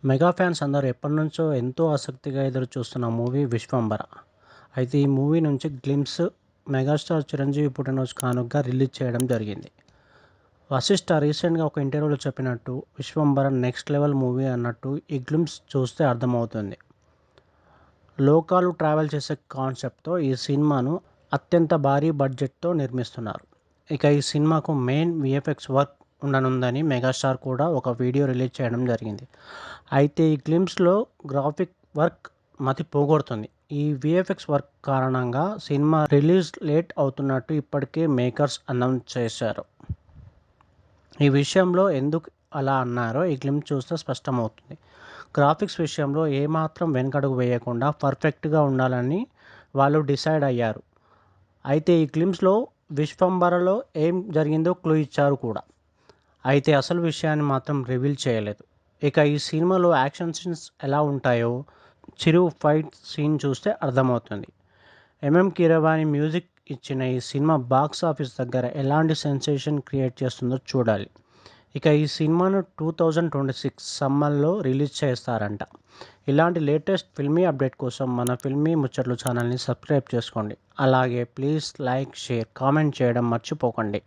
Mega fans అందరూ ఎప్పటినుంచో ఎంతో ఆసక్తిగా ఎదురుచూస్తున్న మూవీ 'విశ్వంబర'. అయితే ఈ మూవీ నుంచి గ్లింప్స్ మెగాస్టార్ చిరంజీవి పుట్టినరోజు కానుకగా రిలీజ్ చేయడం జరిగింది. వశిష్ఠ రీసెంట్‌గా ఒక ఇంటర్వ్యూలో చెప్పినట్టు 'విశ్వంబర' నెక్స్ట్ లెవెల్ మూవీ అన్నట్టు ఈ గ్లింప్స్ చూస్తే అర్థమవుతుంది. లోకాలు ట్రావెల్ చేసే కాన్సెప్ట్‌తో ఈ సినిమాను అత్యంత భారీ బడ్జెట్‌తో నిర్మిస్తున్నారు. ఇక ఈ సినిమాకు మెయిన్ వీఎఫ్ఎక్స్ వర్క్ ఉండనుందని మెగాస్టార్ కూడా ఒక వీడియో రిలీజ్ చేయడం జరిగింది. అయితే ఈ గ్లింప్స్‌లో గ్రాఫిక్ వర్క్ మతి పోగొడుతుంది. ఈ వీఎఫ్ఎక్స్ వర్క్ కారణంగా సినిమా రిలీజ్ లేట్ అవుతున్నట్టు ఇప్పటికే మేకర్స్ అనౌన్స్ చేశారు. ఈ విషయంలో ఎందుకు అలా అన్నారో ఈ గ్లింప్స్ చూస్తే స్పష్టమవుతుంది. గ్రాఫిక్స్ విషయంలో ఏమాత్రం వెనకడుగు వేయకుండా పర్ఫెక్ట్‌గా ఉండాలని వాళ్ళు డిసైడ్ అయ్యారు. అయితే ఈ గ్లింప్స్‌లో 'విశ్వంబర'లో ఏం జరిగిందో క్లూ ఇచ్చారు కూడా. అయితే అసలు విషయాన్ని మాత్రం రివీల్ చేయలేదు. ఇక ఈ సినిమాలో యాక్షన్ సీన్స్ ఎలా ఉంటాయో చిరు ఫైట్ సీన్ చూస్తే అర్థమవుతుంది. కీరవాణి మ్యూజిక్ ఇచ్చిన ఈ సినిమా బాక్స్ ఆఫీస్ దగ్గర ఎలాంటి సెన్సేషన్ క్రియేట్ చేస్తుందో చూడాలి. ఇక ఈ సినిమాను 2026 సమ్మర్‌లో రిలీజ్ చేస్తారంట. ఇలాంటి లేటెస్ట్ ఫిల్మీ అప్డేట్ కోసం మన ఫిల్మీ ముచ్చట్లు ఛానల్‌ని సబ్స్క్రైబ్ చేసుకోండి. అలాగే ప్లీజ్ లైక్, షేర్, కామెంట్ చేయడం మర్చిపోకండి.